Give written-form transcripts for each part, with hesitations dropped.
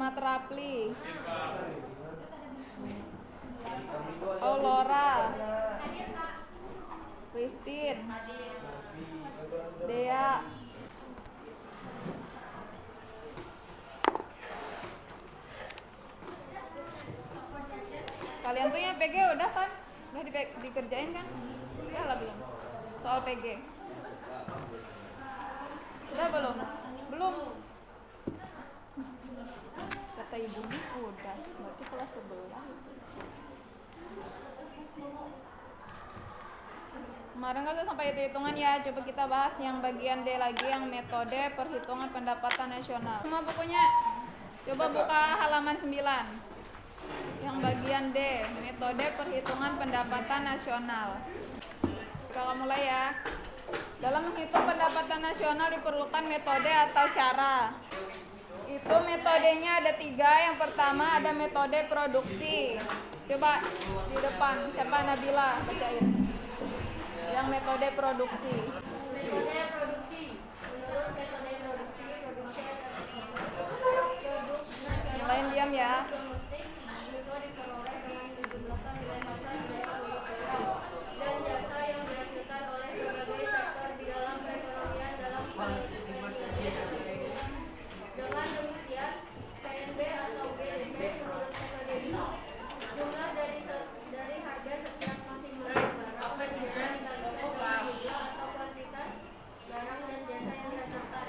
Ahmad Rapli, Aurora, Christine, Dea. Kalian tuh yang PG udah kan? Udah dikerjain kan? Udah lah belum? Soal PG. Udah belum? Belum. Kata ibunya udah. Berarti kelas 11. Kemarin nggak usah sampai hitung-hitungan ya. Coba kita bahas yang bagian D lagi, yang metode perhitungan pendapatan nasional. Semua bukunya. Coba buka halaman 9. Yang bagian D, metode perhitungan pendapatan nasional. Kita mulai ya. Dalam menghitung pendapatan nasional diperlukan metode atau cara. Itu metodenya ada 3. Yang pertama ada metode produksi. Coba di depan, siapa? Nabila, bacain. Yang metode produksi. Metode produksi. Menurut metode produksi Yang lain diam ya. domestik itu diperoleh dengan menjumlahkan nilai massa, nilai peluang dan jasa yang dihasilkan oleh berbagai sektor di dalam perekonomian dalam dengan demikian PNB atau GDP menurut metode ini jumlah dari harga setiap masing-masing barang dan jasa dikalikan dengan jumlah atau kuantitas barang dan jasa yang dihasilkan.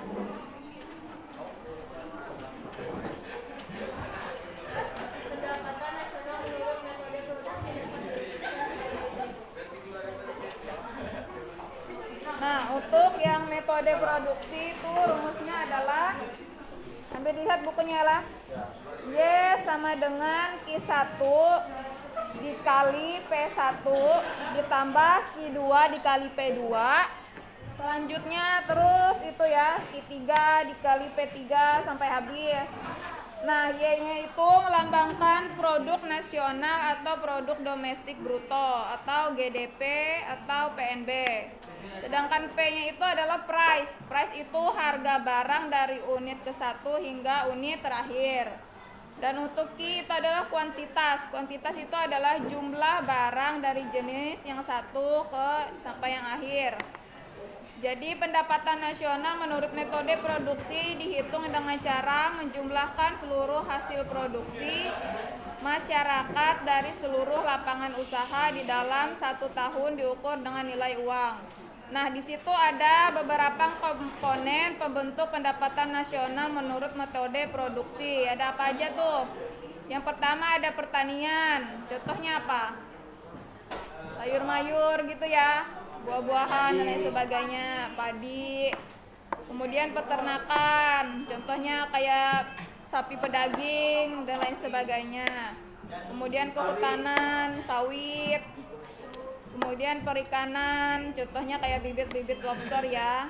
Pendapatan nasional menurut metode produksi Nah, untuk yang metode produksi itu rumusnya adalah, sampai dilihat bukunya lah, Y sama dengan Q1 dikali P1 ditambah Q2 dikali P2. Selanjutnya terus itu ya, Q3 dikali P3 sampai habis. Nah, Y-nya itu melambangkan produk nasional atau produk domestik bruto atau GDP atau PNB. Sedangkan P-nya itu adalah price. Price itu harga barang dari unit ke-1 hingga unit terakhir. Dan untuk Q itu adalah kuantitas. Kuantitas itu adalah jumlah barang dari jenis yang satu sampai yang akhir. Jadi pendapatan nasional menurut metode produksi dihitung dengan cara menjumlahkan seluruh hasil produksi masyarakat dari seluruh lapangan usaha di dalam 1 tahun diukur dengan nilai uang. Nah, di situ ada beberapa komponen pembentuk pendapatan nasional menurut metode produksi. Ada apa aja tuh? Yang pertama ada pertanian. Contohnya apa? Sayur mayur gitu ya, buah-buahan dan lain sebagainya, padi. Kemudian peternakan, contohnya kayak sapi pedaging dan lain sebagainya. Kemudian kehutanan, sawit. Kemudian perikanan, contohnya kayak bibit-bibit lobster ya.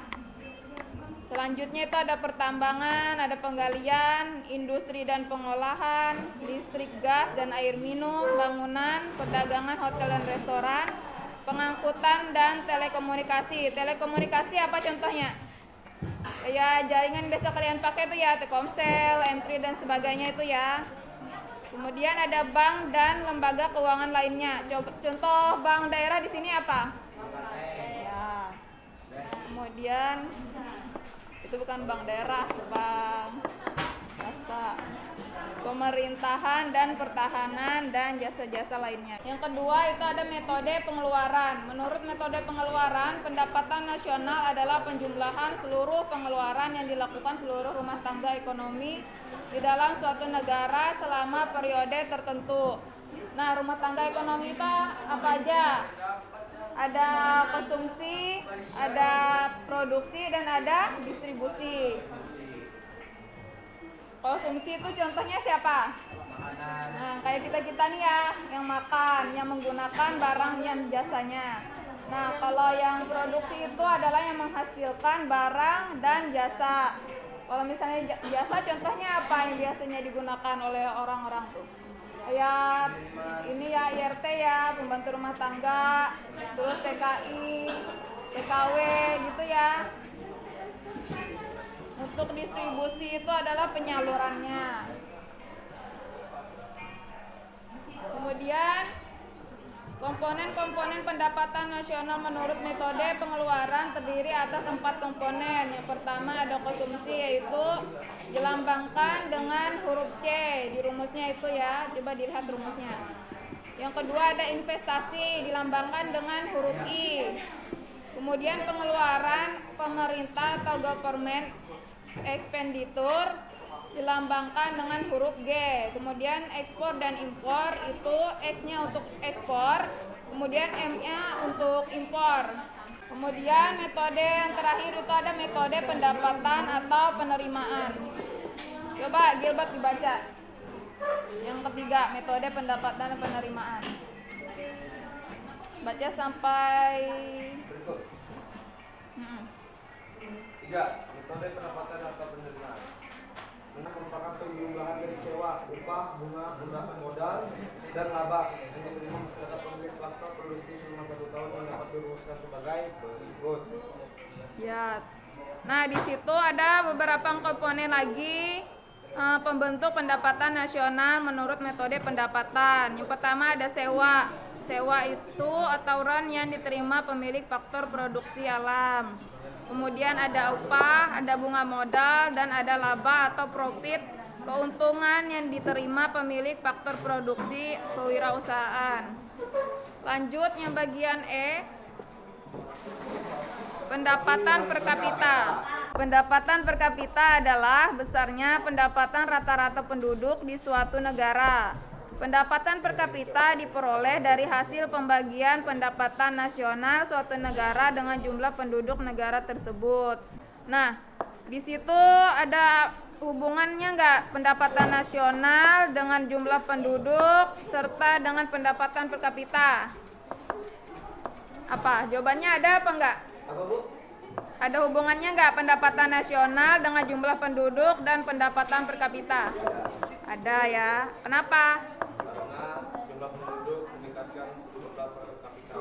Selanjutnya itu ada pertambangan, ada penggalian, industri dan pengolahan, listrik, gas dan air minum, bangunan, perdagangan, hotel dan restoran, pengangkutan dan telekomunikasi. Telekomunikasi apa contohnya? Kayak jaringan biasa kalian pakai itu ya, Telkomsel, M3 dan sebagainya itu ya. Kemudian ada bank dan lembaga keuangan lainnya. Contoh bank daerah di sini apa? Ya. Kemudian itu bukan bank daerah, bank swasta. Pemerintahan dan pertahanan dan jasa-jasa lainnya. Yang kedua itu ada metode pengeluaran. Menurut metode pengeluaran, pendapatan nasional adalah penjumlahan seluruh pengeluaran yang dilakukan seluruh rumah tangga ekonomi di dalam suatu negara selama periode tertentu. Nah, rumah tangga ekonomi itu apa aja? Ada konsumsi, ada produksi, dan ada distribusi. Konsumsi itu contohnya siapa? Nah, kayak kita nih ya, yang makan, yang menggunakan barang dan jasanya. Nah, kalau yang produksi itu adalah yang menghasilkan barang dan jasa. Kalau misalnya jasa, contohnya apa yang biasanya digunakan oleh orang-orang tuh? Kayak ini ya, IRT ya, pembantu rumah tangga, terus TKI, TKW gitu ya. Untuk distribusi itu adalah penyalurannya. Kemudian komponen-komponen pendapatan nasional menurut metode pengeluaran terdiri atas 4 komponen. Yang pertama ada konsumsi, yaitu dilambangkan dengan huruf C di rumusnya itu ya. Coba dilihat rumusnya. Yang kedua ada investasi, dilambangkan dengan huruf I. Kemudian pengeluaran pemerintah atau government expenditure dilambangkan dengan huruf G. Kemudian ekspor dan impor, itu X-nya untuk ekspor, kemudian M-nya untuk impor. Kemudian metode yang terakhir itu ada metode pendapatan atau penerimaan. Coba Gilbert dibaca. Yang ketiga, metode pendapatan dan penerimaan. Baca sampai berikut. 3. Metode pendapatan atau penerimaan merupakan penjumlahan dari sewa, upah, bunga, bunga modal, dan laba yang diterima masyarakat pemilik faktor produksi selama 1 tahun yang dapat dirumuskan sebagai berikut. ya. Nah, di situ ada beberapa komponen lagi pembentuk pendapatan nasional menurut metode pendapatan. Yang pertama ada sewa. Sewa itu atau rent yang diterima pemilik faktor produksi alam. Kemudian ada upah, ada bunga modal, dan ada laba atau profit, keuntungan yang diterima pemilik faktor produksi kewirausahaan. Lanjut yang bagian E, pendapatan per kapita. Pendapatan per kapita adalah besarnya pendapatan rata-rata penduduk di suatu negara. Pendapatan per kapita diperoleh dari hasil pembagian pendapatan nasional suatu negara dengan jumlah penduduk negara tersebut. Nah, di situ ada hubungannya nggak pendapatan nasional dengan jumlah penduduk serta dengan pendapatan per kapita? Apa? Jawabannya ada apa enggak? Apa, Bu? Ada hubungannya nggak pendapatan nasional dengan jumlah penduduk dan pendapatan per kapita? Ada ya. Kenapa? Karena jumlah penduduk meningkatkan jumlah per kapita.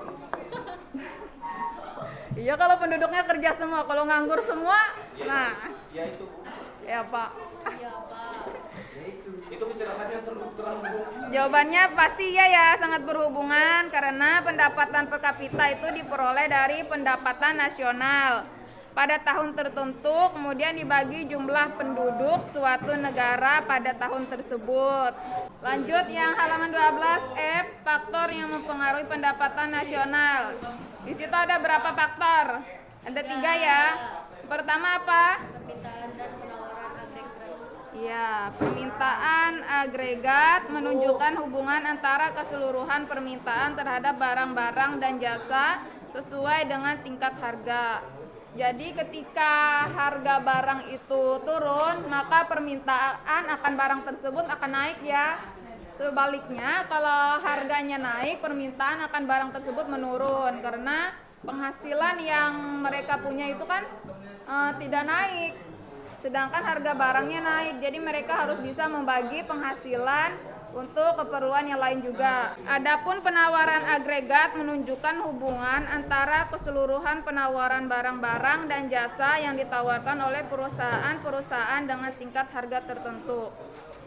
Iya, kalau penduduknya kerja semua, kalau nganggur semua, nah, Ya itu, Bu. ya Pak. Iya, Pak. Ya itu kecerdasannya terang, Bu. Jawabannya pasti iya ya, sangat berhubungan karena pendapatan per kapita itu diperoleh dari pendapatan nasional pada tahun tertentu, kemudian dibagi jumlah penduduk suatu negara pada tahun tersebut. Lanjut yang halaman 12F, faktor yang mempengaruhi pendapatan nasional. Di situ ada berapa faktor? Ada 3 ya. Pertama apa? Permintaan dan penawaran agregat. Ya, permintaan agregat menunjukkan hubungan antara keseluruhan permintaan terhadap barang-barang dan jasa sesuai dengan tingkat harga. Jadi ketika harga barang itu turun, maka permintaan akan barang tersebut akan naik ya. Sebaliknya, kalau harganya naik, permintaan akan barang tersebut menurun karena penghasilan yang mereka punya itu kan tidak naik. Sedangkan harga barangnya naik, jadi mereka harus bisa membagi penghasilan untuk keperluan yang lain juga. Adapun penawaran agregat menunjukkan hubungan antara keseluruhan penawaran barang-barang dan jasa yang ditawarkan oleh perusahaan-perusahaan dengan tingkat harga tertentu.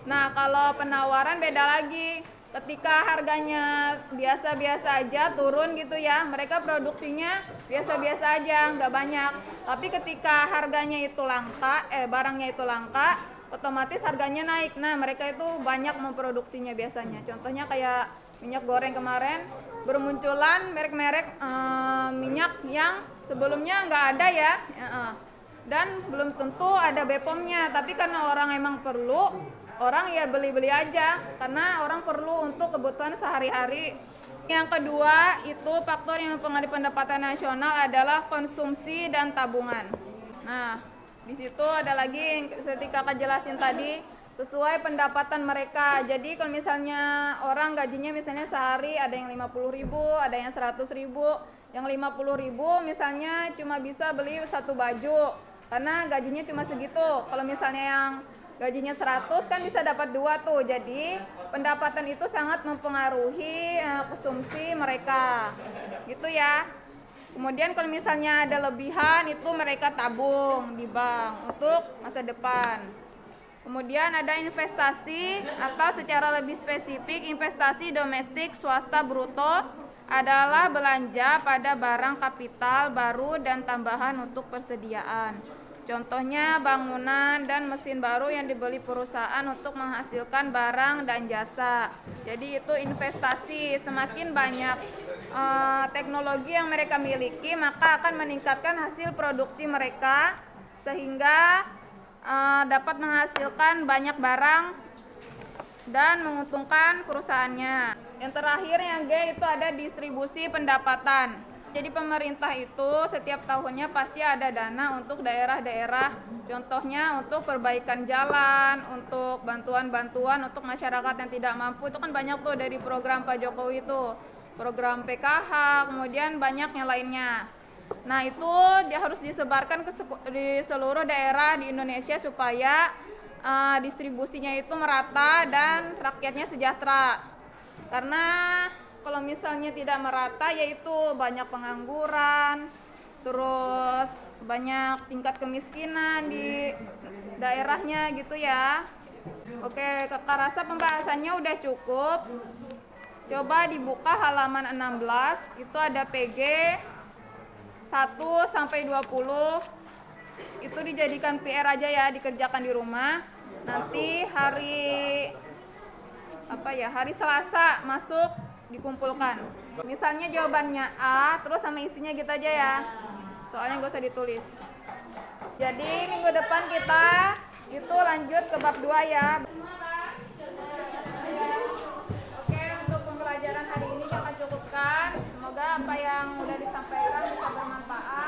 Nah, kalau penawaran beda lagi. Ketika harganya biasa-biasa aja turun gitu ya, mereka produksinya biasa-biasa aja, nggak banyak. Tapi ketika harganya itu langka, barangnya itu langka, otomatis harganya naik. Nah, mereka itu banyak memproduksinya biasanya. Contohnya kayak minyak goreng kemarin, bermunculan merek-merek minyak yang sebelumnya nggak ada ya. Dan belum tentu ada BPOM-nya, tapi karena orang emang perlu, orang ya beli-beli aja karena orang perlu untuk kebutuhan sehari-hari. Yang kedua itu faktor yang mempengaruhi pendapatan nasional adalah konsumsi dan tabungan. Nah, di situ ada lagi seperti kakak jelasin tadi, sesuai pendapatan mereka. Jadi kalau misalnya orang gajinya misalnya sehari ada yang 50.000, ada yang 100.000. Yang 50.000 misalnya cuma bisa beli 1 baju karena gajinya cuma segitu. Kalau misalnya yang gajinya 100 kan bisa dapat 2 tuh. Jadi pendapatan itu sangat mempengaruhi konsumsi mereka gitu ya. Kemudian kalau misalnya ada lebihan itu mereka tabung di bank untuk masa depan. Kemudian ada investasi atau secara lebih spesifik investasi domestik swasta bruto adalah belanja pada barang kapital baru dan tambahan untuk persediaan. Contohnya bangunan dan mesin baru yang dibeli perusahaan untuk menghasilkan barang dan jasa. Jadi itu investasi. Semakin banyak teknologi yang mereka miliki, maka akan meningkatkan hasil produksi mereka sehingga dapat menghasilkan banyak barang dan menguntungkan perusahaannya. Yang terakhir yang G itu ada distribusi pendapatan. Jadi pemerintah itu setiap tahunnya pasti ada dana untuk daerah-daerah. Contohnya untuk perbaikan jalan, untuk bantuan-bantuan untuk masyarakat yang tidak mampu. Itu kan banyak tuh dari program Pak Jokowi itu. Program PKH, kemudian banyak yang lainnya. Nah itu dia harus disebarkan di seluruh daerah di Indonesia supaya distribusinya itu merata dan rakyatnya sejahtera. Karena kalau misalnya tidak merata yaitu banyak pengangguran, terus banyak tingkat kemiskinan di daerahnya gitu ya. Oke, Kakak rasa pembahasannya udah cukup. Coba dibuka halaman 16, itu ada PG 1 sampai 20. Itu dijadikan PR aja ya, dikerjakan di rumah. Nanti hari Selasa masuk dikumpulkan. Misalnya jawabannya A, terus sama isinya gitu aja ya. Soalnya gak usah ditulis. Jadi minggu depan kita itu lanjut ke bab 2 ya. Oke, untuk pembelajaran hari ini kita cukupkan. Semoga apa yang udah disampaikan bisa bermanfaat.